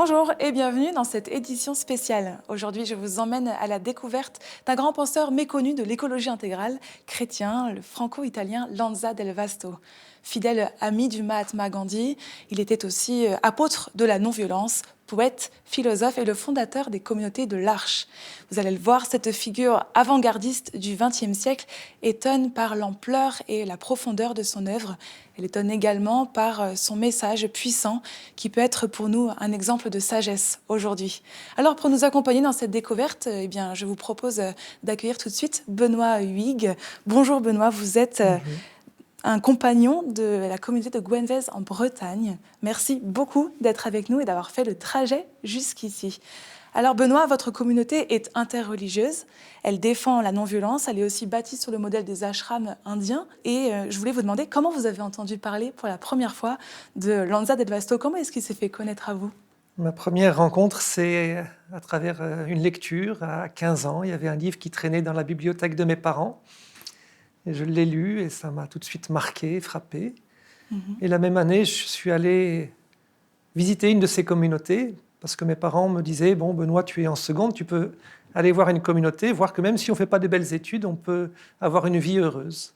Bonjour et bienvenue dans cette édition spéciale. Aujourd'hui, je vous emmène à la découverte d'un grand penseur méconnu de l'écologie intégrale, chrétien, le franco-italien Lanza del Vasto. Fidèle ami du Mahatma Gandhi, il était aussi apôtre de la non-violence, poète, philosophe et le fondateur des communautés de l'Arche. Vous allez le voir, cette figure avant-gardiste du XXe siècle étonne par l'ampleur et la profondeur de son œuvre. Elle étonne également par son message puissant qui peut être pour nous un exemple de sagesse aujourd'hui. Alors pour nous accompagner dans cette découverte, je vous propose d'accueillir tout de suite Benoît Huyghe. Bonjour Benoît, vous êtes un compagnon de la communauté de Gwenvez en Bretagne. Merci beaucoup d'être avec nous et d'avoir fait le trajet jusqu'ici. Alors Benoît, votre communauté est interreligieuse, elle défend la non-violence, elle est aussi bâtie sur le modèle des ashrams indiens. Et je voulais vous demander comment vous avez entendu parler pour la première fois de Lanza del Vasto. Comment est-ce qu'il s'est fait connaître à vous? Ma première rencontre, c'est à travers une lecture. À 15 ans, il y avait un livre qui traînait dans la bibliothèque de mes parents. Et je l'ai lu et ça m'a tout de suite marqué, frappé. Et la même année, je suis allé visiter une de ces communautés parce que mes parents me disaient « Bon, Benoît, tu es en seconde, tu peux aller voir une communauté, voir que même si on ne fait pas de belles études, on peut avoir une vie heureuse. »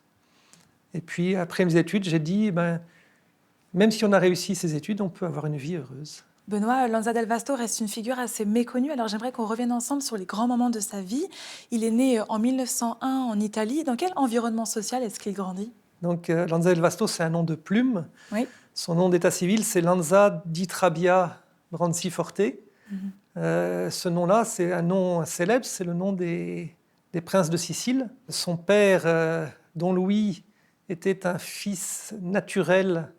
Et puis, après mes études, j'ai dit « Même si on a réussi ces études, on peut avoir une vie heureuse. » Benoît, Lanza del Vasto reste une figure assez méconnue, alors j'aimerais qu'on revienne ensemble sur les grands moments de sa vie. Il est né en 1901 en Italie. Dans quel environnement social est-ce qu'il grandit? Donc, Lanza del Vasto, c'est un nom de plume. Oui. Son nom d'état civil, c'est Lanza di Trabia Branciforte. Ce nom-là, c'est un nom célèbre, c'est le nom des princes de Sicile. Son père, Don Louis, était un fils naturel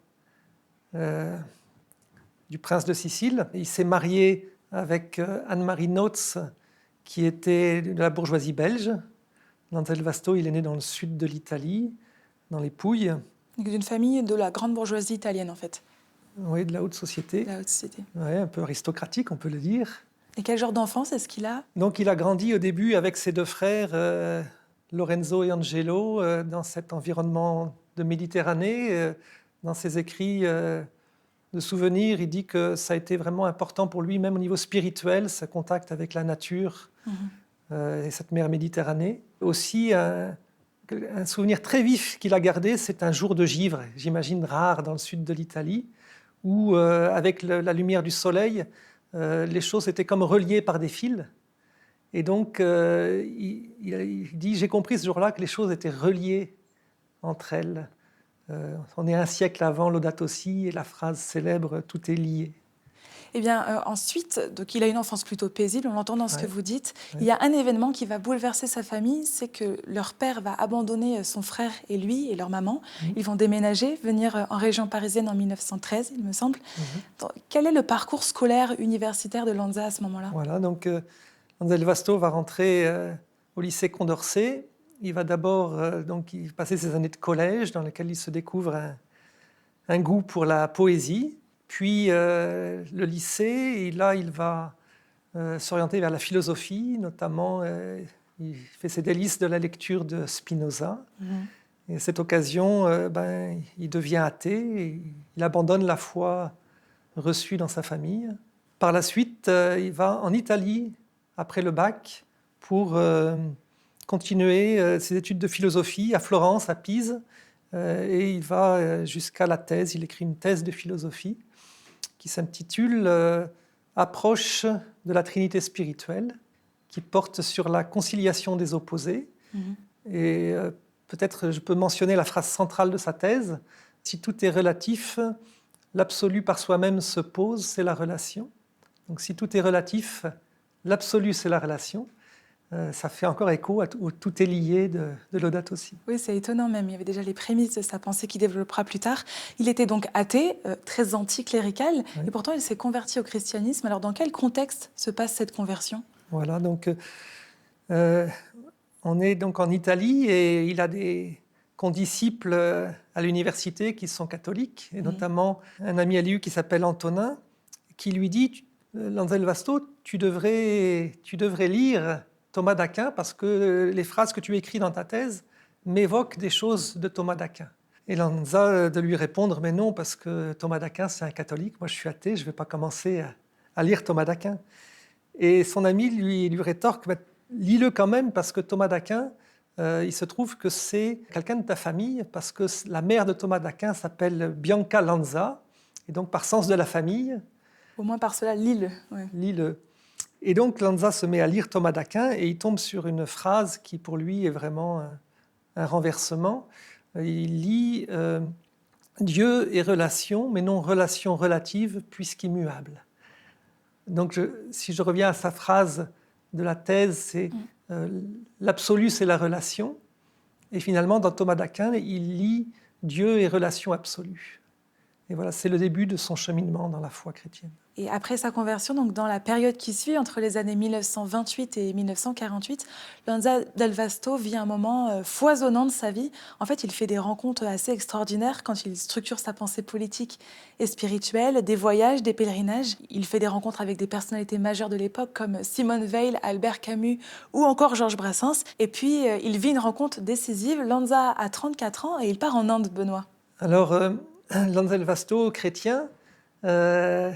du prince de Sicile. Il s'est marié avec Anne-Marie Notz, qui était de la bourgeoisie belge. Lanza del Vasto, il est né dans le sud de l'Italie, dans les Pouilles. D'une famille de la grande bourgeoisie italienne, en fait. Oui, de la haute société. De la haute société. Ouais, un peu aristocratique, on peut le dire. Et quel genre d'enfance est-ce qu'il a? Donc, il a grandi au début avec ses deux frères, Lorenzo et Angelo, dans cet environnement de Méditerranée. Dans ses écrits de souvenirs, il dit que ça a été vraiment important pour lui, même au niveau spirituel, ce contact avec la nature et cette mer Méditerranée. Aussi, un souvenir très vif qu'il a gardé, c'est un jour de givre, j'imagine rare dans le sud de l'Italie, où, avec la lumière du soleil, les choses étaient comme reliées par des fils. Et donc, il dit, j'ai compris ce jour-là que les choses étaient reliées entre elles. On est un siècle avant Laudato Si et la phrase célèbre « tout est lié ». Eh bien, ensuite, donc, il a une enfance plutôt paisible, on l'entend dans ce que vous dites. Ouais. Il y a un événement qui va bouleverser sa famille, c'est que leur père va abandonner son frère et lui et leur maman. Ils vont déménager, venir en région parisienne en 1913, il me semble. Donc, quel est le parcours scolaire universitaire de Lanza à ce moment-là? Voilà, donc Lanza del Vasto va rentrer au lycée Condorcet. Il va d'abord passer ses années de collège dans lesquelles il se découvre un goût pour la poésie. Puis le lycée, et là il va s'orienter vers la philosophie, notamment il fait ses délices de la lecture de Spinoza. Et à cette occasion, il devient athée, et il abandonne la foi reçue dans sa famille. Par la suite, il va en Italie, après le bac, pour continuer ses études de philosophie à Florence, à Pise, et il va jusqu'à la thèse. Il écrit une thèse de philosophie qui s'intitule « Approche de la Trinité spirituelle », qui porte sur la conciliation des opposés. Et peut-être je peux mentionner la phrase centrale de sa thèse. « Si tout est relatif, l'absolu par soi-même se pose, c'est la relation. » Donc si tout est relatif, l'absolu c'est la relation. Ça fait encore écho au « tout est lié » de Laudato Si. Oui, c'est étonnant même. Il y avait déjà les prémices de sa pensée qu'il développera plus tard. Il était donc athée, très anticlérical, et pourtant il s'est converti au christianisme. Alors dans quel contexte se passe cette conversion? Voilà, donc on est donc en Italie et il a des condisciples à l'université qui sont catholiques, et notamment un ami à lui qui s'appelle Antonin, qui lui dit « Lanza del Vasto, tu devrais lire Thomas d'Aquin, parce que les phrases que tu écris dans ta thèse m'évoquent des choses de Thomas d'Aquin. » Et Lanza de lui répondre « Mais non, parce que Thomas d'Aquin, c'est un catholique, moi je suis athée, je ne vais pas commencer à lire Thomas d'Aquin. Et son ami lui rétorque, bah, lis-le quand même, parce que Thomas d'Aquin, il se trouve que c'est quelqu'un de ta famille, parce que la mère de Thomas d'Aquin s'appelle Bianca Lanza, et donc par sens de la famille, Au moins par cela, lis-le. Ouais. lis-le. Et donc Lanza se met à lire Thomas d'Aquin, et il tombe sur une phrase qui pour lui est vraiment un renversement. Il lit Dieu est relation, mais non relation relative, puisqu'immuable. Donc, si je reviens à sa phrase de la thèse, c'est l'absolu, c'est la relation. Et finalement, dans Thomas d'Aquin, il lit Dieu et relation absolue. Et voilà, c'est le début de son cheminement dans la foi chrétienne. Et après sa conversion, donc dans la période qui suit, entre les années 1928 et 1948, Lanza del Vasto vit un moment foisonnant de sa vie. En fait, il fait des rencontres assez extraordinaires quand il structure sa pensée politique et spirituelle, des voyages, des pèlerinages. Il fait des rencontres avec des personnalités majeures de l'époque comme Simone Weil, Albert Camus ou encore Georges Brassens. Et puis, il vit une rencontre décisive. Lanza a 34 ans et il part en Inde, Benoît. Alors, Lanza del Vasto, chrétien, a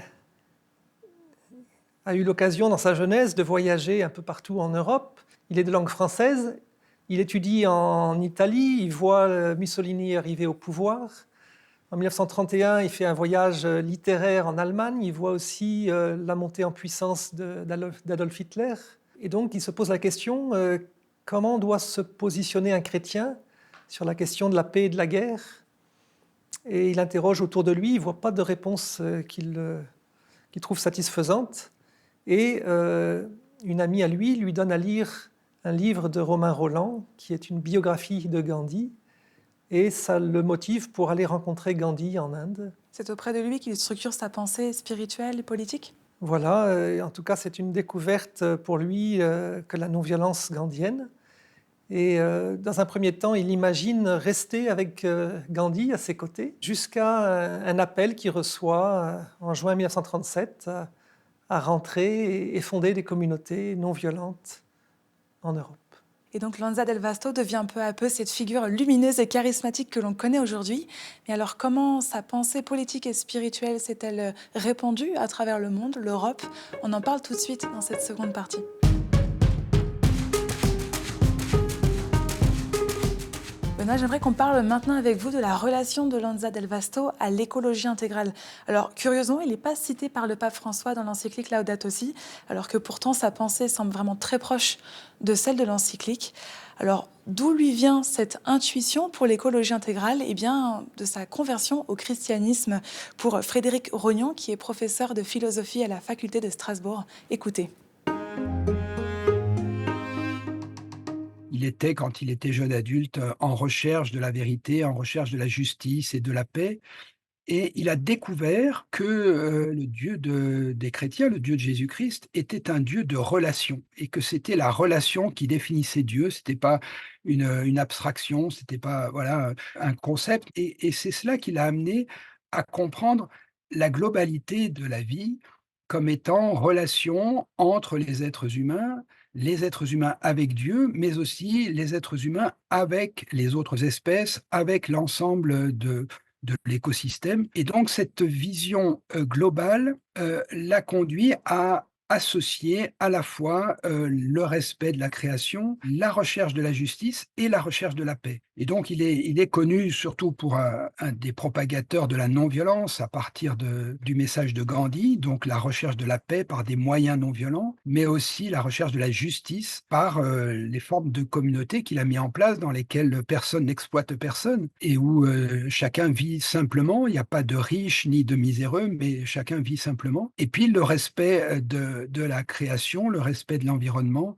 eu l'occasion dans sa jeunesse de voyager un peu partout en Europe. Il est de langue française, il étudie en Italie, il voit Mussolini arriver au pouvoir. En 1931, il fait un voyage littéraire en Allemagne, il voit aussi la montée en puissance d'Adolf Hitler. Et donc, il se pose la question, comment doit se positionner un chrétien sur la question de la paix et de la guerre? Et il interroge autour de lui, il ne voit pas de réponse qu'il trouve satisfaisante. Et une amie à lui donne à lire un livre de Romain Rolland, qui est une biographie de Gandhi, et ça le motive pour aller rencontrer Gandhi en Inde. C'est auprès de lui qu'il structure sa pensée spirituelle et politique ? Voilà, en tout cas c'est une découverte pour lui que la non-violence gandhienne. Et dans un premier temps, il imagine rester avec Gandhi à ses côtés, jusqu'à un appel qu'il reçoit en juin 1937, à rentrer et fonder des communautés non violentes en Europe. Et donc Lanza del Vasto devient peu à peu cette figure lumineuse et charismatique que l'on connaît aujourd'hui. Mais alors comment sa pensée politique et spirituelle s'est-elle répandue à travers le monde, l'Europe ? On en parle tout de suite dans cette seconde partie. Benoît, j'aimerais qu'on parle maintenant avec vous de la relation de Lanza del Vasto à l'écologie intégrale. Alors, curieusement, il n'est pas cité par le pape François dans l'encyclique Laudato Si, alors que pourtant sa pensée semble vraiment très proche de celle de l'encyclique. Alors, d'où lui vient cette intuition pour l'écologie intégrale ? Eh bien, de sa conversion au christianisme pour Frédéric Rognon, qui est professeur de philosophie à la faculté de Strasbourg. Écoutez. Il était, quand il était jeune adulte, en recherche de la vérité, en recherche de la justice et de la paix. Et il a découvert que le Dieu des chrétiens, le Dieu de Jésus-Christ, était un Dieu de relation et que c'était la relation qui définissait Dieu. C'était pas une abstraction, c'était pas voilà un concept. Et c'est cela qui l'a amené à comprendre la globalité de la vie comme étant relation entre les êtres humains avec Dieu, mais aussi les êtres humains avec les autres espèces, avec l'ensemble de l'écosystème. Et donc cette vision globale l'a conduit à associer à la fois le respect de la création, la recherche de la justice et la recherche de la paix. Et donc il est connu surtout pour un des propagateurs de la non-violence à partir du message de Gandhi, donc la recherche de la paix par des moyens non violents, mais aussi la recherche de la justice par les formes de communauté qu'il a mis en place dans lesquelles personne n'exploite personne et où chacun vit simplement. Il n'y a pas de riches ni de miséreux, mais chacun vit simplement. Et puis le respect de la création, le respect de l'environnement,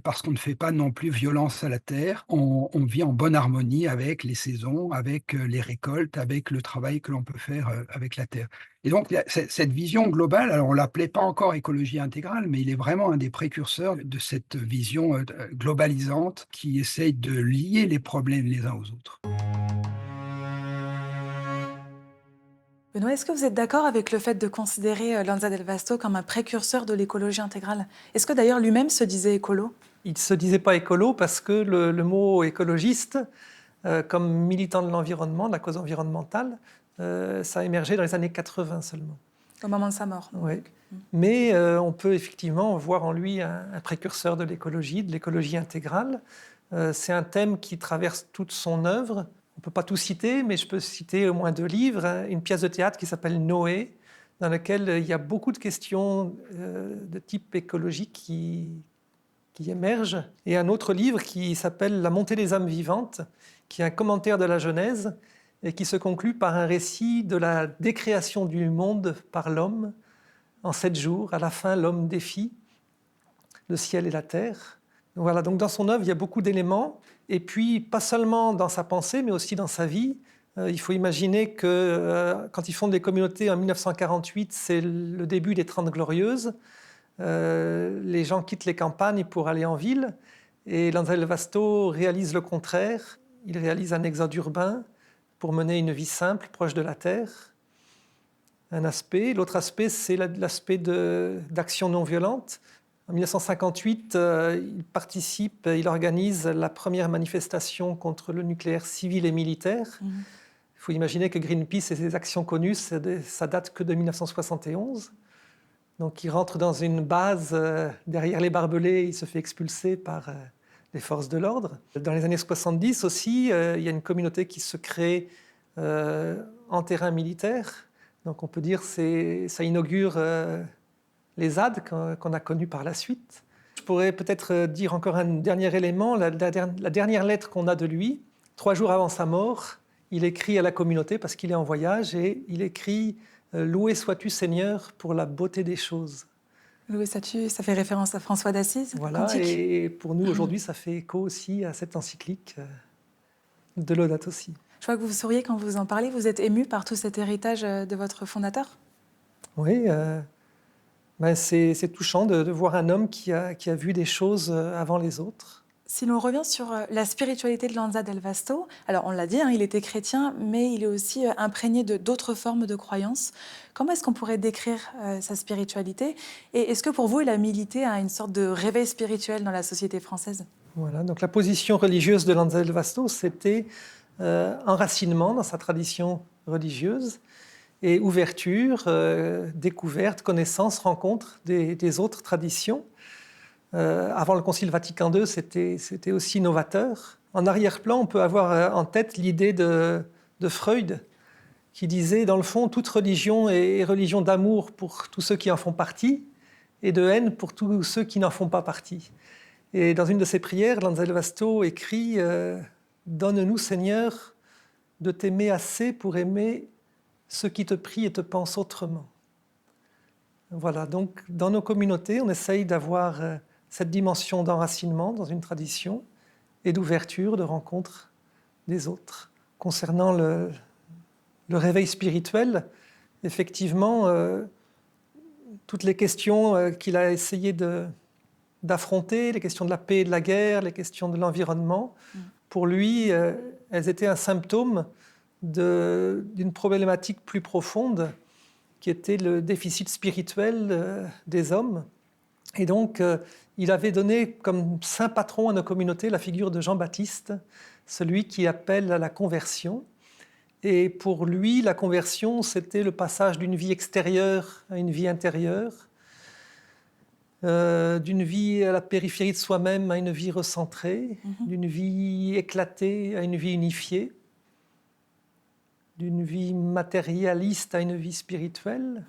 parce qu'on ne fait pas non plus violence à la terre. On vit en bonne harmonie avec les saisons, avec les récoltes, avec le travail que l'on peut faire avec la terre. Et donc, cette vision globale, alors on ne l'appelait pas encore écologie intégrale, mais il est vraiment un des précurseurs de cette vision globalisante qui essaye de lier les problèmes les uns aux autres. Benoît, est-ce que vous êtes d'accord avec le fait de considérer Lanza del Vasto comme un précurseur de l'écologie intégrale ? Est-ce que d'ailleurs lui-même se disait écolo ? Il ne se disait pas écolo parce que le mot écologiste, comme militant de l'environnement, de la cause environnementale, ça a émergé dans les années 80 seulement. Au moment de sa mort. Ouais. Donc. Mais on peut effectivement voir en lui un précurseur de l'écologie intégrale. C'est un thème qui traverse toute son œuvre. On ne peut pas tout citer, mais je peux citer au moins 2 livres. Une pièce de théâtre qui s'appelle Noé, dans laquelle il y a beaucoup de questions de type écologique qui émergent. Et un autre livre qui s'appelle La montée des âmes vivantes, qui est un commentaire de la Genèse et qui se conclut par un récit de la décréation du monde par l'homme en 7 jours. À la fin, l'homme défie le ciel et la terre. Voilà, donc dans son œuvre, il y a beaucoup d'éléments. Et puis, pas seulement dans sa pensée, mais aussi dans sa vie. Il faut imaginer que quand ils fondent les communautés en 1948, c'est le début des 30 Glorieuses. Les gens quittent les campagnes pour aller en ville. Et Lanza del Vasto réalise le contraire. Il réalise un exode urbain pour mener une vie simple, proche de la terre. Un aspect. L'autre aspect, c'est l'aspect d'action non violente. En 1958, il organise la première manifestation contre le nucléaire civil et militaire. Il faut imaginer que Greenpeace et ses actions connues, ça date que de 1971. Donc il rentre dans une base derrière les barbelés, il se fait expulser par les forces de l'ordre. Dans les années 70 aussi, il y a une communauté qui se crée en terrain militaire. Donc on peut dire que ça inaugure les ZAD qu'on a connus par la suite. Je pourrais peut-être dire encore un dernier élément, la dernière lettre qu'on a de lui. 3 jours avant sa mort, il écrit à la communauté parce qu'il est en voyage et il écrit « Loué sois-tu Seigneur pour la beauté des choses ». Loué sois-tu, ça fait référence à François d'Assise. Voilà, Cantique. Et pour nous aujourd'hui, ça fait écho aussi à cette encyclique de Laudato Si. Je vois que vous souriez quand vous en parlez. Vous êtes ému par tout cet héritage de votre fondateur? Oui, c'est touchant de voir un homme qui a vu des choses avant les autres. Si l'on revient sur la spiritualité de Lanza del Vasto, alors on l'a dit, il était chrétien, mais il est aussi imprégné d'autres formes de croyances. Comment est-ce qu'on pourrait décrire sa spiritualité? Et est-ce que pour vous, il a milité à une sorte de réveil spirituel dans la société française? Voilà, donc la position religieuse de Lanza del Vasto, c'était enracinement dans sa tradition religieuse et ouverture, découverte, connaissance, rencontre des autres traditions. Avant le Concile Vatican II, c'était aussi novateur. En arrière-plan, on peut avoir en tête l'idée de Freud, qui disait, dans le fond, toute religion est religion d'amour pour tous ceux qui en font partie et de haine pour tous ceux qui n'en font pas partie. Et dans une de ses prières, Lanza del Vasto écrit « Donne-nous, Seigneur, de t'aimer assez pour aimer ceux qui te prient et te pensent autrement. » Voilà, donc dans nos communautés, on essaye d'avoir cette dimension d'enracinement dans une tradition et d'ouverture, de rencontre des autres. Concernant le réveil spirituel, effectivement, toutes les questions qu'il a essayé d'affronter, les questions de la paix et de la guerre, les questions de l'environnement, pour lui, elles étaient un symptôme d'une problématique plus profonde qui était le déficit spirituel des hommes. Et donc, il avait donné comme saint patron à nos communautés la figure de Jean-Baptiste, celui qui appelle à la conversion. Et pour lui, la conversion, c'était le passage d'une vie extérieure à une vie intérieure, d'une vie à la périphérie de soi-même à une vie recentrée, d'une vie éclatée à une vie unifiée, d'une vie matérialiste à une vie spirituelle,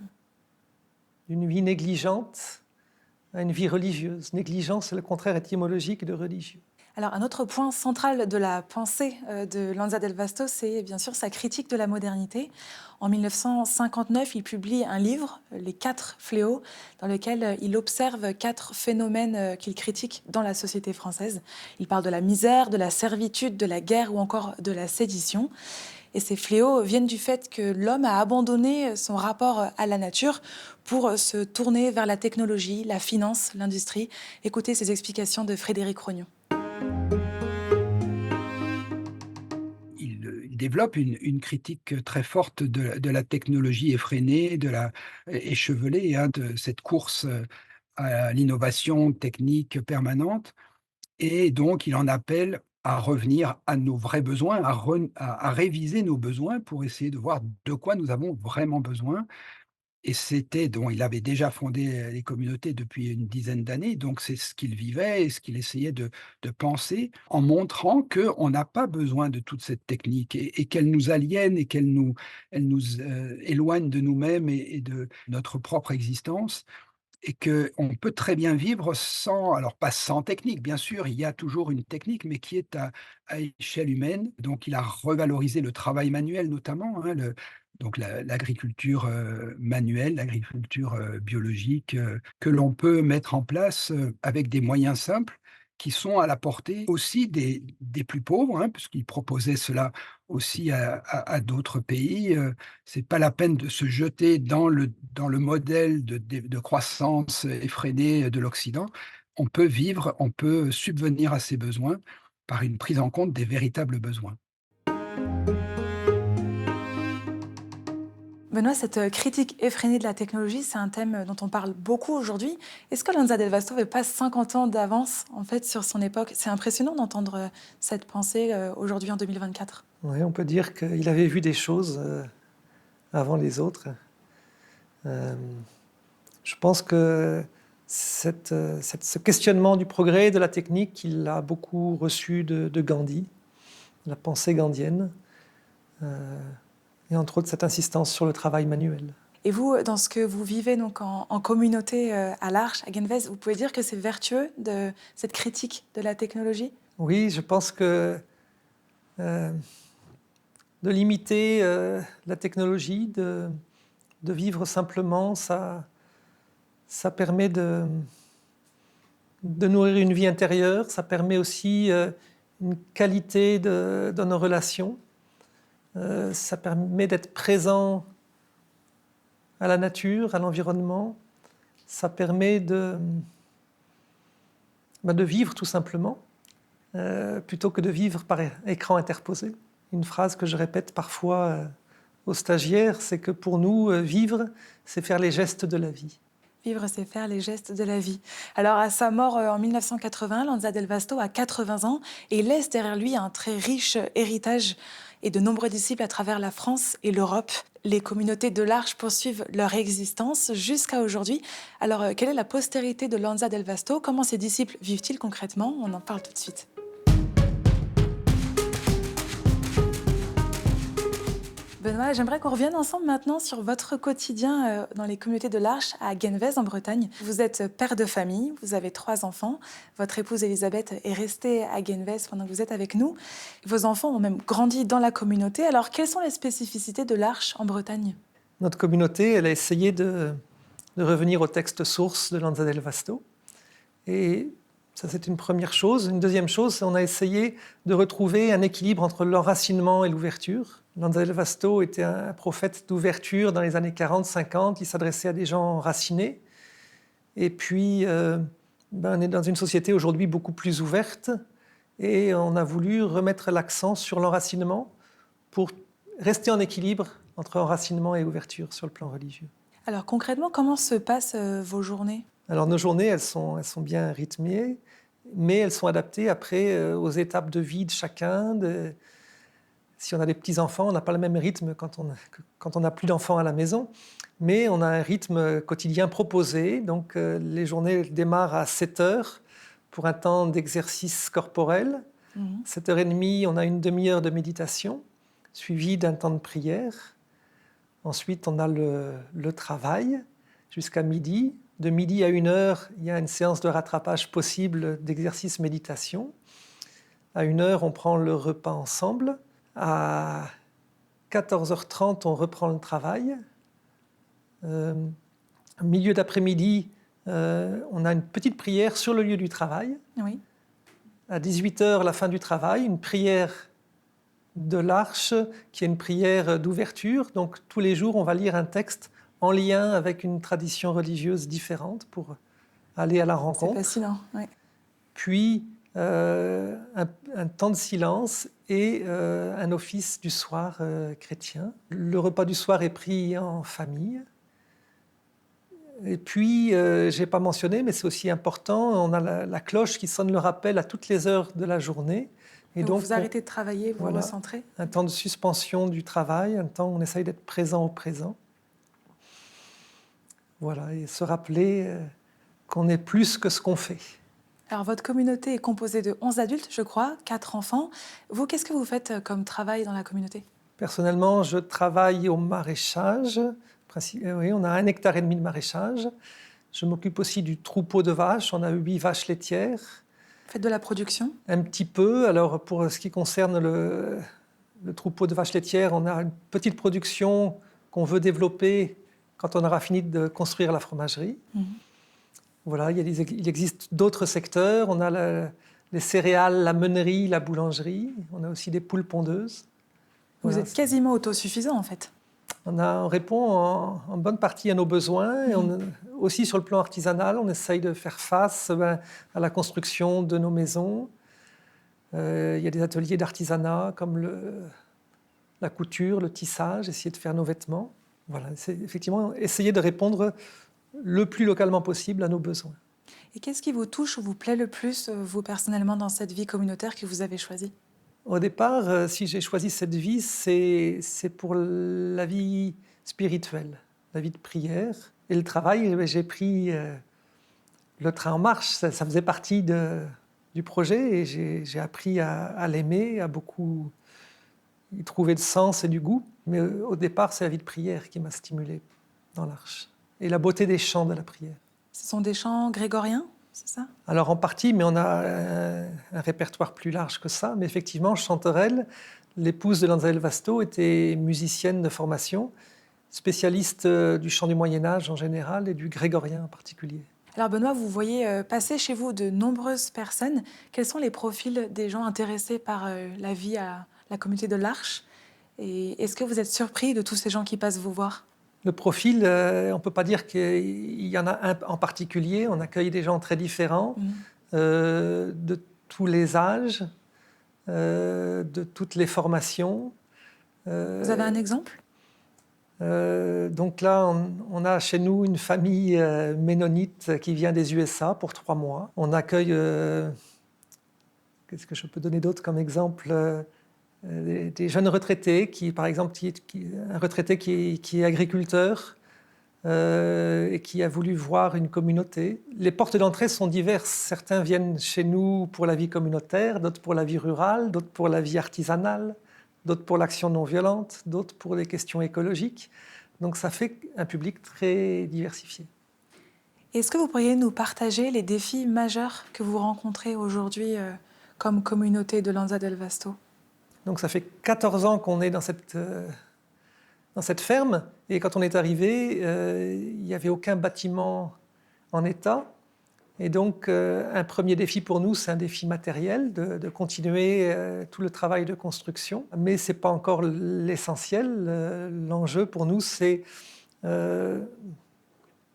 d'une vie négligente à une vie religieuse. Négligence, c'est le contraire étymologique de religieux. Alors, un autre point central de la pensée de Lanza del Vasto, c'est bien sûr sa critique de la modernité. En 1959, il publie un livre, Les 4 fléaux, dans lequel il observe 4 phénomènes qu'il critique dans la société française. Il parle de la misère, de la servitude, de la guerre ou encore de la sédition. Et ces fléaux viennent du fait que l'homme a abandonné son rapport à la nature pour se tourner vers la technologie, la finance, l'industrie. Écoutez ces explications de Frédéric Rognon. Il développe une critique très forte de la technologie effrénée, échevelée, de cette course à l'innovation technique permanente. Et donc, il en appelle à revenir à nos vrais besoins, à réviser nos besoins pour essayer de voir de quoi nous avons vraiment besoin. Et c'était dont il avait déjà fondé, les communautés depuis une dizaine d'années, donc c'est ce qu'il vivait et ce qu'il essayait de penser en montrant qu'on n'a pas besoin de toute cette technique et qu'elle nous aliène et elle nous éloigne de nous-mêmes et de notre propre existence et qu'on peut très bien vivre sans alors pas sans technique, bien sûr, il y a toujours une technique, mais qui est à échelle humaine. Donc il a revalorisé le travail manuel notamment, hein, donc l'agriculture, manuelle, l'agriculture, biologique, que l'on peut mettre en place, avec des moyens simples qui sont à la portée aussi des plus pauvres, hein, puisqu'il proposait cela aussi à d'autres pays, c'est pas la peine de se jeter dans le modèle de croissance effrénée de l'Occident. On peut vivre, on peut subvenir à ses besoins par une prise en compte des véritables besoins. Benoît, cette critique effrénée de la technologie, c'est un thème dont on parle beaucoup aujourd'hui. Est-ce que Lanza del Vasto n'avait pas 50 ans d'avance en fait, sur son époque? C'est impressionnant d'entendre cette pensée aujourd'hui en 2024. Oui, on peut dire qu'il avait vu des choses avant les autres. Euh, je pense que ce questionnement du progrès, de la technique, il a beaucoup reçu de Gandhi, de la pensée gandhienne, et entre autres cette insistance sur le travail manuel. Et vous, dans ce que vous vivez donc en communauté à l'Arche, à Genvez, vous pouvez dire que c'est vertueux de cette critique de la technologie? Oui, je pense que de limiter la technologie, de vivre simplement, ça permet de nourrir une vie intérieure, ça permet aussi une qualité dans nos relations, ça permet d'être présent à la nature, à l'environnement, ça permet de vivre tout simplement, plutôt que de vivre par écran interposé. Une phrase que je répète parfois aux stagiaires, c'est que pour nous, vivre, c'est faire les gestes de la vie. Vivre, c'est faire les gestes de la vie. Alors, à sa mort en 1980, Lanza del Vasto a 80 ans et il laisse derrière lui un très riche héritage et de nombreux disciples à travers la France et l'Europe. Les communautés de l'Arche poursuivent leur existence jusqu'à aujourd'hui. Alors, quelle est la postérité de Lanza del Vasto? Comment ses disciples vivent-ils concrètement? On en parle tout de suite. Benoît, j'aimerais qu'on revienne ensemble maintenant sur votre quotidien dans les communautés de l'Arche à Genvez, en Bretagne. Vous êtes père de famille, vous avez 3 enfants. Votre épouse Elisabeth est restée à Genvez pendant que vous êtes avec nous. Vos enfants ont même grandi dans la communauté. Alors, quelles sont les spécificités de l'Arche en Bretagne? Notre communauté, elle a essayé de revenir au texte source de Lanza del Vasto. Et ça, c'est une première chose. Une deuxième chose, c'est qu'on a essayé de retrouver un équilibre entre l'enracinement et l'ouverture. Lanza del Vasto était un prophète d'ouverture dans les années 40-50, qui s'adressait à des gens enracinés. Et puis, on est dans une société aujourd'hui beaucoup plus ouverte, et on a voulu remettre l'accent sur l'enracinement pour rester en équilibre entre enracinement et ouverture sur le plan religieux. Alors concrètement, comment se passent vos journées? Alors nos journées, elles sont bien rythmées, mais elles sont adaptées après aux étapes de vie de chacun. Si on a des petits-enfants, on n'a pas le même rythme quand on n'a plus d'enfants à la maison, mais on a un rythme quotidien proposé. Donc les journées démarrent à 7 heures pour un temps d'exercice corporel. 7h30, on a une demi-heure de méditation, suivie d'un temps de prière. Ensuite, on a le travail jusqu'à midi. De midi à 1h, il y a une séance de rattrapage possible d'exercice méditation. À 1h, on prend le repas ensemble. À 14h30, on reprend le travail. Milieu d'après-midi, on a une petite prière sur le lieu du travail. Oui. À 18h, la fin du travail, une prière de l'Arche, qui est une prière d'ouverture. Donc tous les jours, on va lire un texte en lien avec une tradition religieuse différente pour aller à la rencontre. C'est fascinant, oui. Puis un temps de silence et un office du soir chrétien. Le repas du soir est pris en famille. Et puis, je n'ai pas mentionné, mais c'est aussi important, on a la cloche qui sonne le rappel à toutes les heures de la journée. Et donc vous arrêtez de travailler, vous vous recentrez? Un temps de suspension du travail, un temps où on essaye d'être présent au présent. Voilà, et se rappeler qu'on est plus que ce qu'on fait. Alors, votre communauté est composée de 11 adultes, je crois, 4 enfants. Vous, qu'est-ce que vous faites comme travail dans la communauté? Personnellement, je travaille au maraîchage. Oui, on a 1,5 hectare de maraîchage. Je m'occupe aussi du troupeau de vaches. On a 8 vaches laitières. Vous faites de la production? Un petit peu. Alors, pour ce qui concerne le troupeau de vaches laitières, on a une petite production qu'on veut développer quand on aura fini de construire la fromagerie. Voilà, il existe d'autres secteurs. On a les céréales, la meunerie, la boulangerie. On a aussi des poules pondeuses. Vous Voilà. êtes quasiment autosuffisant, en fait. On répond en bonne partie à nos besoins. Et aussi sur le plan artisanal, on essaye de faire face à la construction de nos maisons. Il y a des ateliers d'artisanat comme la couture, le tissage, essayer de faire nos vêtements. Voilà, c'est effectivement essayer de répondre le plus localement possible à nos besoins. Et qu'est-ce qui vous touche ou vous plaît le plus, vous personnellement, dans cette vie communautaire que vous avez choisie? Au départ, si j'ai choisi cette vie, c'est pour la vie spirituelle, la vie de prière. Et le travail, j'ai pris le train en marche. Ça faisait partie du projet et j'ai appris à l'aimer, à beaucoup y trouver de sens et du goût. Mais au départ, c'est la vie de prière qui m'a stimulé dans l'Arche. Et la beauté des chants de la prière. Ce sont des chants grégoriens, c'est ça? Alors en partie, mais on a un répertoire plus large que ça. Mais effectivement, Chanterelle, l'épouse de Lanza del Vasto, était musicienne de formation, spécialiste du chant du Moyen-Âge en général et du grégorien en particulier. Alors Benoît, vous voyez passer chez vous de nombreuses personnes. Quels sont les profils des gens intéressés par la vie à la communauté de l'Arche? Et est-ce que vous êtes surpris de tous ces gens qui passent vous voir? Le profil, on ne peut pas dire qu'il y en a un en particulier. On accueille des gens très différents, de tous les âges, de toutes les formations. Vous avez un exemple? Donc là, on a chez nous une famille ménonite qui vient des USA pour 3 mois. On accueille, qu'est-ce que je peux donner d'autre comme exemple? Des jeunes retraités, par exemple, un retraité qui est agriculteur et qui a voulu voir une communauté. Les portes d'entrée sont diverses. Certains viennent chez nous pour la vie communautaire, d'autres pour la vie rurale, d'autres pour la vie artisanale, d'autres pour l'action non violente, d'autres pour les questions écologiques. Donc ça fait un public très diversifié. Est-ce que vous pourriez nous partager les défis majeurs que vous rencontrez aujourd'hui comme communauté de Lanza del Vasto? Donc ça fait 14 ans qu'on est dans cette ferme. Et quand on est arrivé, il n'y avait aucun bâtiment en état. Et donc un premier défi pour nous, c'est un défi matériel, de continuer tout le travail de construction. Mais ce n'est pas encore l'essentiel. L'enjeu pour nous, c'est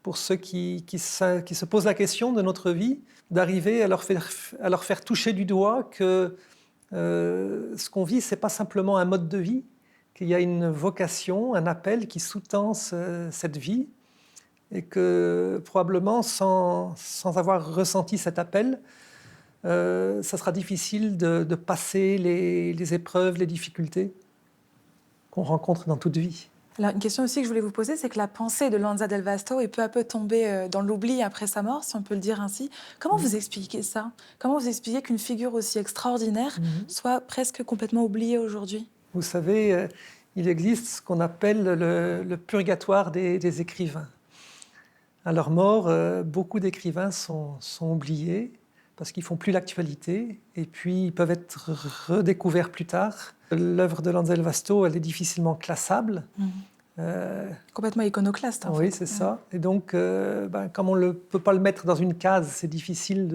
pour ceux qui se posent la question de notre vie, d'arriver à leur faire toucher du doigt que ce qu'on vit, ce n'est pas simplement un mode de vie, qu'il y a une vocation, un appel qui sous-tend cette vie, et que probablement, sans avoir ressenti cet appel, ça sera difficile de passer les épreuves, les difficultés qu'on rencontre dans toute vie. Alors, une question aussi que je voulais vous poser, c'est que la pensée de Lanza del Vasto est peu à peu tombée dans l'oubli après sa mort, si on peut le dire ainsi. Comment vous expliquez ça? Comment vous expliquez qu'une figure aussi extraordinaire soit presque complètement oubliée aujourd'hui? Vous savez, il existe ce qu'on appelle le purgatoire des écrivains. À leur mort, beaucoup d'écrivains sont oubliés parce qu'ils ne font plus l'actualité et puis ils peuvent être redécouverts plus tard. L'œuvre de Lanza del Vasto, elle est difficilement classable. Complètement iconoclaste, en fait. Oui, c'est ça. Et donc, comme on ne peut pas le mettre dans une case, c'est difficile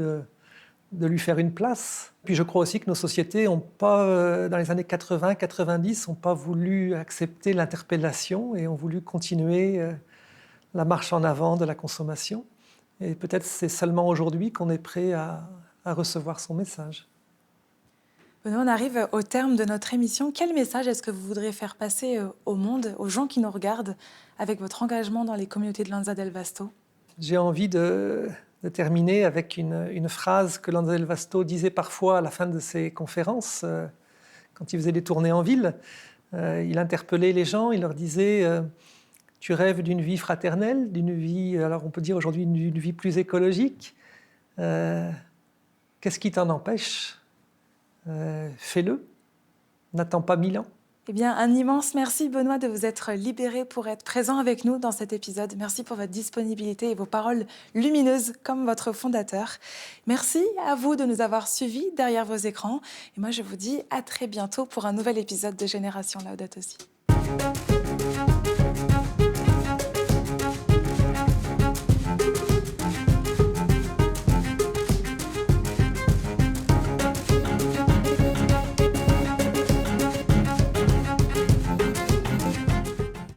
de lui faire une place. Puis je crois aussi que nos sociétés n'ont pas, dans les années 80-90, n'ont pas voulu accepter l'interpellation et ont voulu continuer la marche en avant de la consommation. Et peut-être c'est seulement aujourd'hui qu'on est prêt à recevoir son message. Benoît, on arrive au terme de notre émission. Quel message est-ce que vous voudriez faire passer au monde, aux gens qui nous regardent, avec votre engagement dans les communautés de Lanza del Vasto? J'ai envie de terminer avec une phrase que Lanza del Vasto disait parfois à la fin de ses conférences, quand il faisait des tournées en ville. Il interpellait les gens, il leur disait Tu rêves d'une vie fraternelle, d'une vie, alors on peut dire aujourd'hui d'une vie plus écologique. Qu'est-ce qui t'en empêche? Fais-le. N'attends pas 1000 ans. Eh bien, un immense merci, Benoît, de vous être libéré pour être présent avec nous dans cet épisode. Merci pour votre disponibilité et vos paroles lumineuses comme votre fondateur. Merci à vous de nous avoir suivis derrière vos écrans. Et moi, je vous dis à très bientôt pour un nouvel épisode de Génération Laudato Si'.